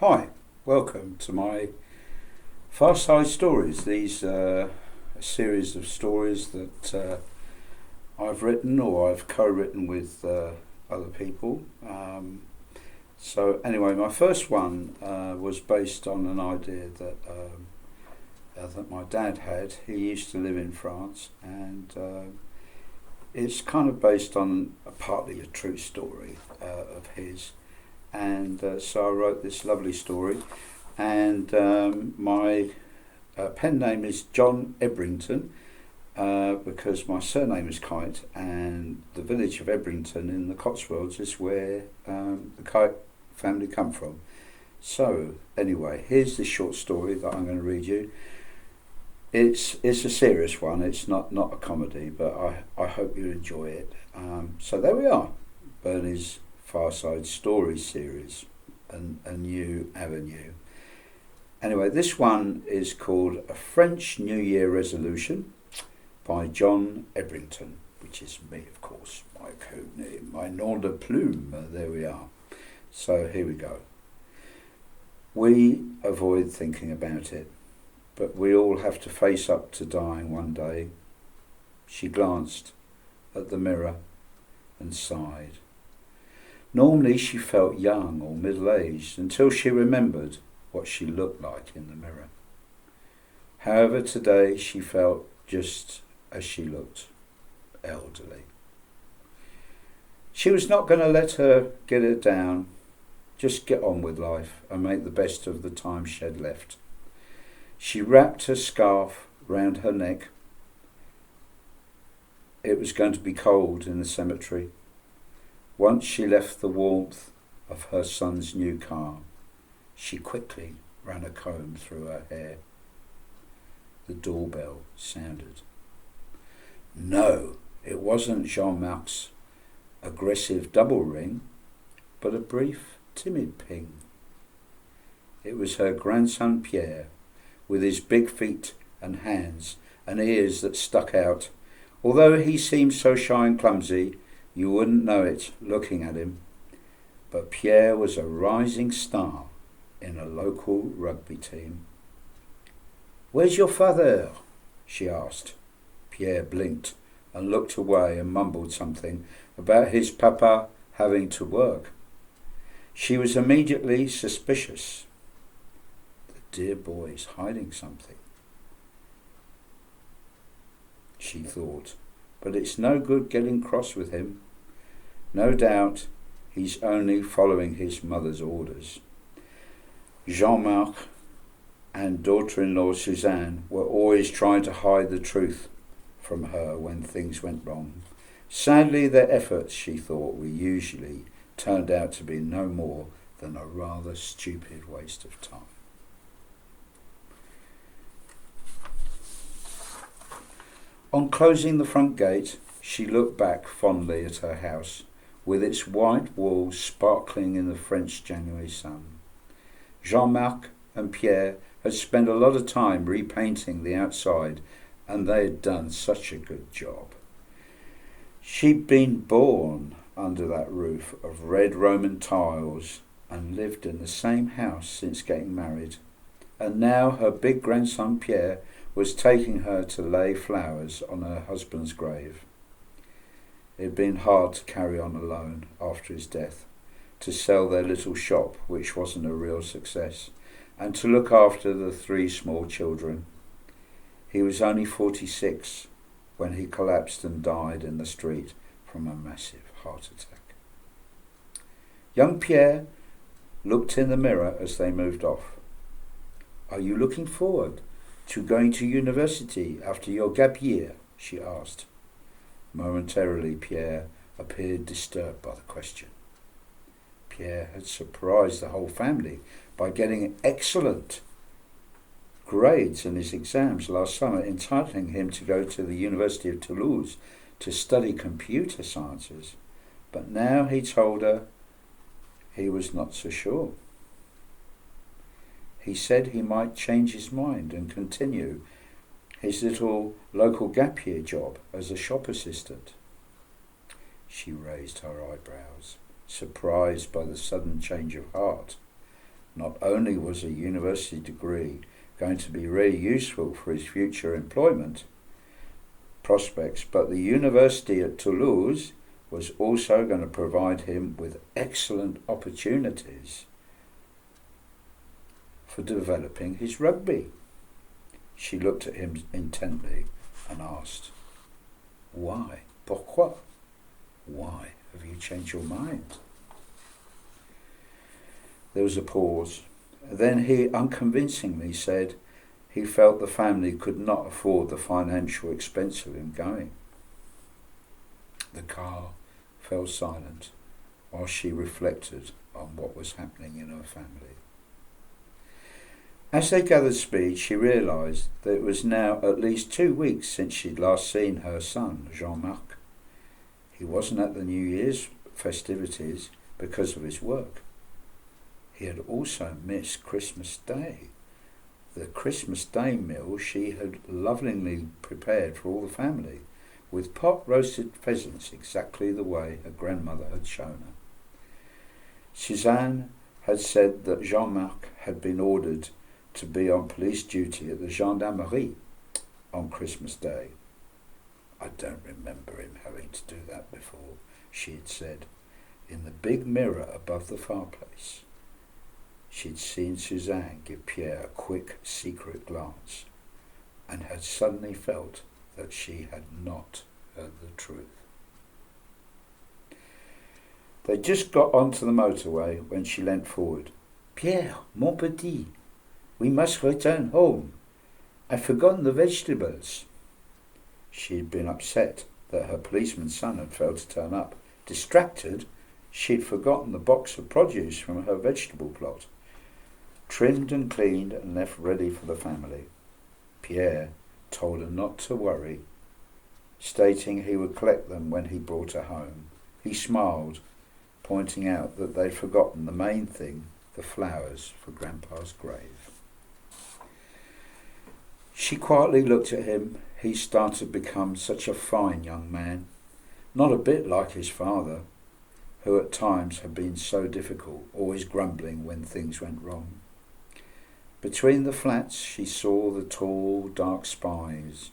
Hi, welcome to my Far Side Stories. These are a series of stories that I've written or I've co-written with other people. So anyway, my first one was based on an idea that my dad had. He used to live in France, and it's kind of based on partly a true story of his. And so I wrote this lovely story, and my pen name is John Ebrington because my surname is Keyte, and the village of Ebrington in the Cotswolds is where the Keyte family come from. So anyway, here's the short story that I'm going to read you. It's a serious one. It's not a comedy, but I hope you enjoy it. So there we are, Bernie's Far Side Stories series, a new avenue. Anyway, this one is called A French New Year Resolution by John Ebrington, which is me, of course, my code name, my nom de plume. There we are. So here we go. We avoid thinking about it, but we all have to face up to dying one day. She glanced at the mirror and sighed. Normally she felt young or middle-aged until she remembered what she looked like in the mirror. However, today she felt just as she looked, elderly. She was not going to let her get her down, just get on with life and make the best of the time she had left. She wrapped her scarf round her neck. It was going to be cold in the cemetery. Once she left the warmth of her son's new car, she quickly ran a comb through her hair. The doorbell sounded. No, it wasn't Jean-Marc's aggressive double ring, but a brief, timid ping. It was her grandson Pierre, with his big feet and hands and ears that stuck out. Although he seemed so shy and clumsy, you wouldn't know it looking at him, but Pierre was a rising star in a local rugby team. "Where's your father?" she asked. Pierre blinked and looked away and mumbled something about his papa having to work. She was immediately suspicious. The dear boy's hiding something, she thought. But it's no good getting cross with him. No doubt he's only following his mother's orders. Jean-Marc and daughter-in-law Suzanne were always trying to hide the truth from her when things went wrong. Sadly, their efforts, she thought, were usually turned out to be no more than a rather stupid waste of time. On closing the front gate, she looked back fondly at her house, with its white walls sparkling in the French January sun. Jean-Marc and Pierre had spent a lot of time repainting the outside, and they had done such a good job. She'd been born under that roof of red Roman tiles and lived in the same house since getting married, and now her big grandson Pierre was taking her to lay flowers on her husband's grave. It had been hard to carry on alone after his death, to sell their little shop, which wasn't a real success, and to look after the 3 small children. He was only 46 when he collapsed and died in the street from a massive heart attack. Young Pierre looked in the mirror as they moved off. "Are you looking forward to going to university after your gap year?" she asked. Momentarily, Pierre appeared disturbed by the question. Pierre had surprised the whole family by getting excellent grades in his exams last summer, entitling him to go to the University of Toulouse to study computer sciences. But now he told her he was not so sure. He said he might change his mind and continue his little local gap year job as a shop assistant. She raised her eyebrows, surprised by the sudden change of heart. Not only was a university degree going to be really useful for his future employment prospects, but the university at Toulouse was also going to provide him with excellent opportunities for developing his rugby. She looked at him intently and asked, "Why? Pourquoi? Why have you changed your mind?" There was a pause. Then he unconvincingly said he felt the family could not afford the financial expense of him going. The car fell silent while she reflected on what was happening in her family. As they gathered speed, she realised that it was now at least 2 weeks since she'd last seen her son, Jean-Marc. He wasn't at the New Year's festivities because of his work. He had also missed Christmas Day, the Christmas Day meal she had lovingly prepared for all the family, with pot roasted pheasants exactly the way her grandmother had shown her. Suzanne had said that Jean-Marc had been ordered to be on police duty at the gendarmerie on Christmas Day. "I don't remember him having to do that before," she had said. In the big mirror above the fireplace, she'd seen Suzanne give Pierre a quick, secret glance and had suddenly felt that she had not heard the truth. They just got onto the motorway when she leant forward. "Pierre, mon petit, we must return home. I've forgotten the vegetables." She had been upset that her policeman's son had failed to turn up. Distracted, she'd forgotten the box of produce from her vegetable plot. Trimmed and cleaned and left ready for the family. Pierre told her not to worry, stating he would collect them when he brought her home. He smiled, pointing out that they'd forgotten the main thing, the flowers for Grandpa's grave. She quietly looked at him. He started to become such a fine young man, not a bit like his father, who at times had been so difficult, always grumbling when things went wrong. Between the flats she saw the tall, dark spires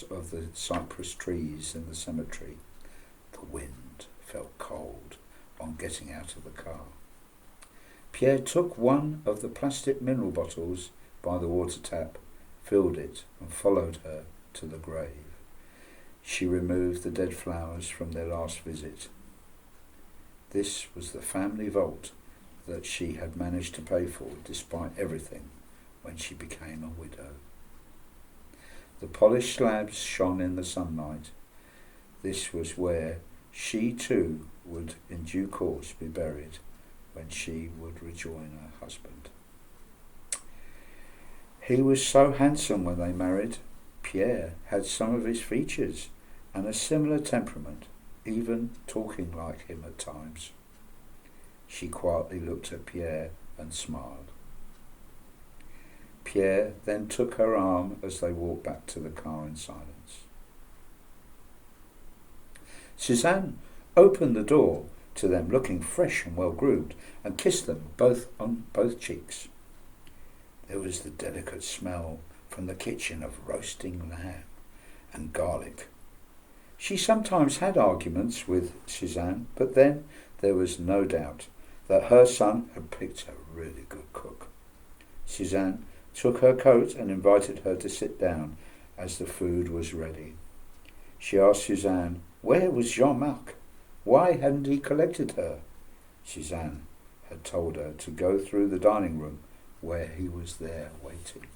of the cypress trees in the cemetery. The wind felt cold on getting out of the car. Pierre took one of the plastic mineral bottles by the water tap, filled it and followed her to the grave. She removed the dead flowers from their last visit. This was the family vault that she had managed to pay for despite everything when she became a widow. The polished slabs shone in the sunlight. This was where she too would in due course be buried when she would rejoin her husband. He was so handsome when they married. Pierre had some of his features and a similar temperament, even talking like him at times. She quietly looked at Pierre and smiled. Pierre then took her arm as they walked back to the car in silence. Suzanne opened the door to them looking fresh and well groomed and kissed them both on both cheeks. There was the delicate smell from the kitchen of roasting lamb and garlic. She sometimes had arguments with Suzanne, but then there was no doubt that her son had picked a really good cook. Suzanne took her coat and invited her to sit down as the food was ready. She asked Suzanne, where was Jean-Marc? Why hadn't he collected her? Suzanne had told her to go through the dining room where he was there waiting.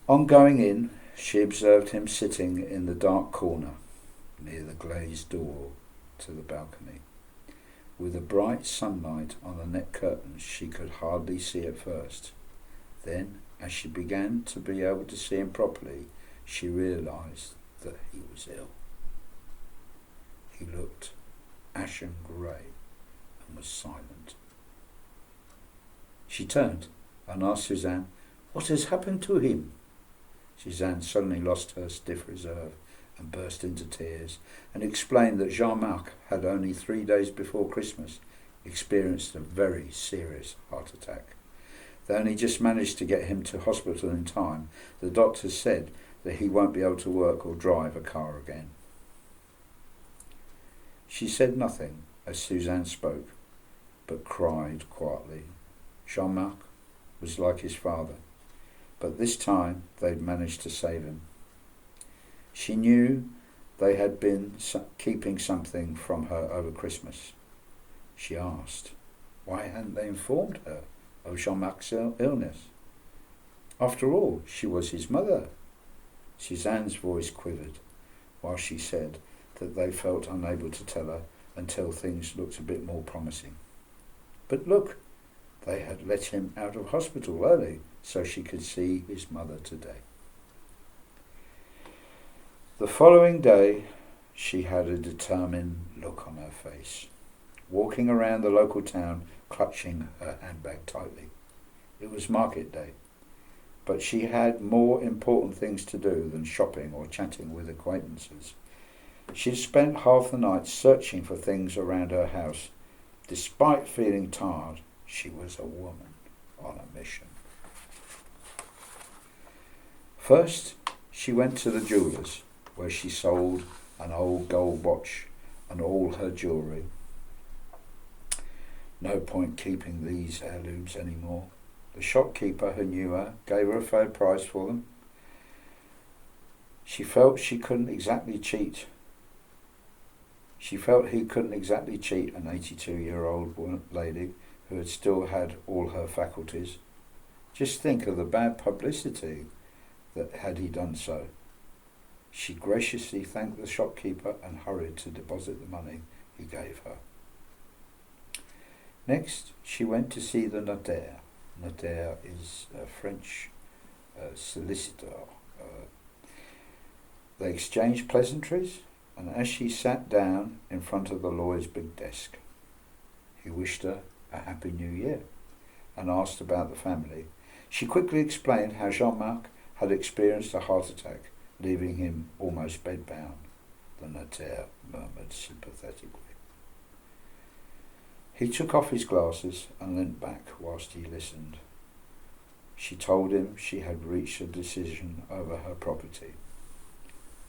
On going in, she observed him sitting in the dark corner near the glazed door to the balcony. With the bright sunlight on the net curtains, she could hardly see at first. Then, as she began to be able to see him properly, she realised that he was ill. He looked ashen grey and was silent. She turned and asked Suzanne, what has happened to him? Suzanne suddenly lost her stiff reserve and burst into tears and explained that Jean-Marc had only 3 days before Christmas experienced a very serious heart attack. They only just managed to get him to hospital in time. The doctors said that he won't be able to work or drive a car again. She said nothing as Suzanne spoke, but cried quietly. Jean-Marc was like his father, but this time they'd managed to save him. She knew they had been keeping something from her over Christmas. She asked, why hadn't they informed her of Jean-Marc's illness? After all, she was his mother. Suzanne's voice quivered while she said that they felt unable to tell her until things looked a bit more promising. But look, they had let him out of hospital early so she could see his mother today. The following day, she had a determined look on her face, walking around the local town, clutching her handbag tightly. It was market day, but she had more important things to do than shopping or chatting with acquaintances. She'd spent half the night searching for things around her house. Despite feeling tired, she was a woman on a mission. First, she went to the jeweller's, where she sold an old gold watch and all her jewellery. No point keeping these heirlooms anymore. The shopkeeper who knew her gave her a fair price for them. She felt he couldn't exactly cheat an 82-year-old lady who had still had all her faculties. Just think of the bad publicity that had he done so. She graciously thanked the shopkeeper and hurried to deposit the money he gave her. Next, she went to see the notaire. Notaire is a French solicitor. They exchanged pleasantries, and as she sat down in front of the lawyer's big desk, he wished her a happy new year and asked about the family. She quickly explained how Jean-Marc had experienced a heart attack, leaving him almost bedbound. The notaire murmured sympathetically. He took off his glasses and leant back whilst he listened. She told him she had reached a decision over her property.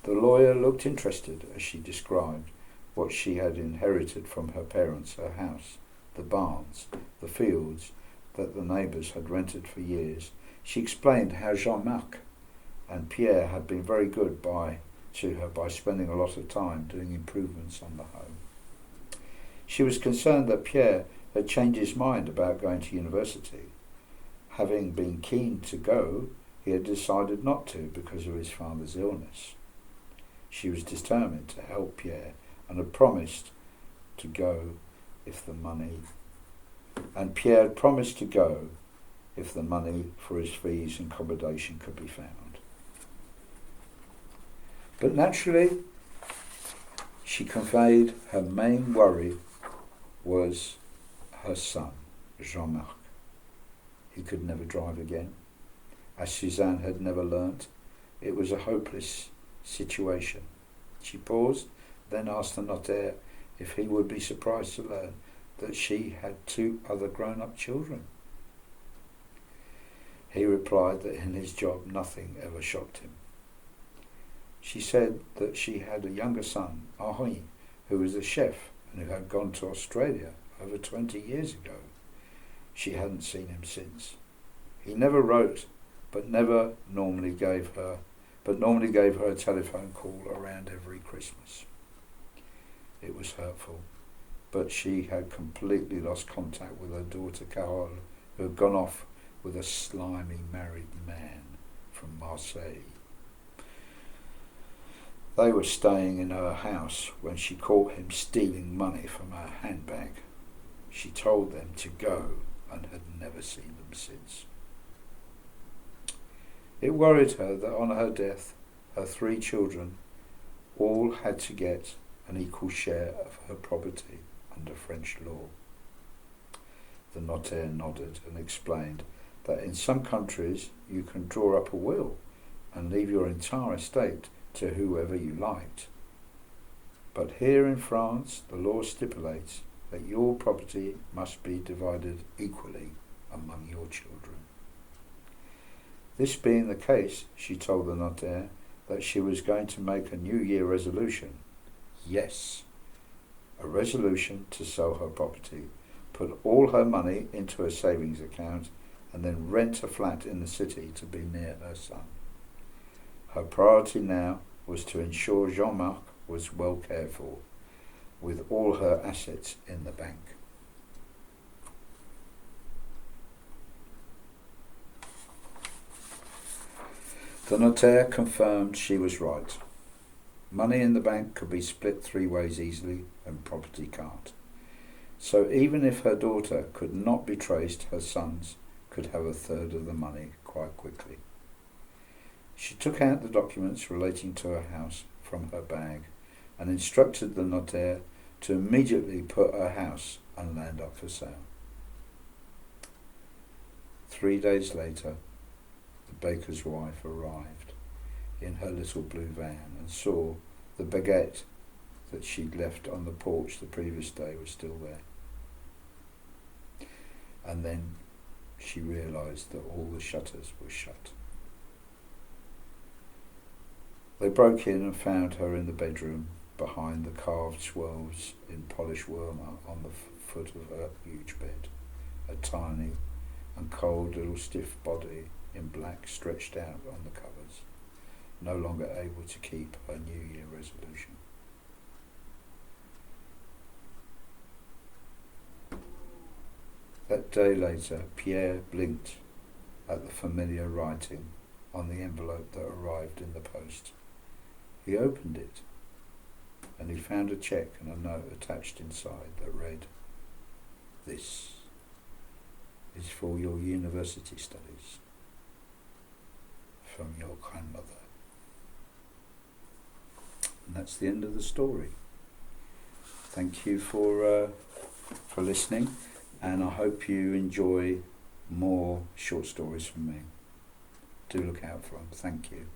The lawyer looked interested as she described what she had inherited from her parents, her house, the barns, the fields that the neighbours had rented for years. She explained how Jean-Marc and Pierre had been very good to her by spending a lot of time doing improvements on the home. She was concerned that Pierre had changed his mind about going to university. Having been keen to go, he had decided not to because of his father's illness. She was determined to help Pierre and had promised to go if the money for his fees and accommodation could be found. But naturally, she conveyed her main worry was her son, Jean-Marc. He could never drive again. As Suzanne had never learnt, it was a hopeless situation. She paused, then asked the notaire if he would be surprised to learn that she had 2 other grown-up children. He replied that in his job nothing ever shocked him. She said that she had a younger son, Henri, who was a chef and who had gone to Australia over 20 years ago. She hadn't seen him since. He never wrote, but normally gave her a telephone call around every Christmas. It was hurtful, but she had completely lost contact with her daughter Carole, who had gone off with a slimy married man from Marseille. They were staying in her house when she caught him stealing money from her handbag. She told them to go and had never seen them since. It worried her that on her death, her 3 children all had to get an equal share of her property under French law. The notaire nodded and explained that in some countries you can draw up a will and leave your entire estate to whoever you liked. But here in France, the law stipulates that your property must be divided equally among your children. This being the case, she told the notaire that she was going to make a New Year resolution. Yes, a resolution to sell her property, put all her money into a savings account, and then rent a flat in the city to be near her son. Her priority now was to ensure Jean-Marc was well cared for, with all her assets in the bank. The notaire confirmed she was right. Money in the bank could be split 3 ways easily, and property can't. So even if her daughter could not be traced, her sons could have a third of the money quite quickly. She took out the documents relating to her house from her bag and instructed the notaire to immediately put her house and land up for sale. 3 days later, the baker's wife arrived in her little blue van and saw the baguette that she'd left on the porch the previous day was still there. And then she realised that all the shutters were shut. They broke in and found her in the bedroom behind the carved swirls in polished warmer on the foot of her huge bed, a tiny and cold little stiff body in black stretched out on the covers, no longer able to keep her New Year resolution. That day later, Pierre blinked at the familiar writing on the envelope that arrived in the post. He opened it, and he found a cheque and a note attached inside that read, "This is for your university studies, from your grandmother." And that's the end of the story. Thank you for listening, and I hope you enjoy more short stories from me. Do look out for them. Thank you.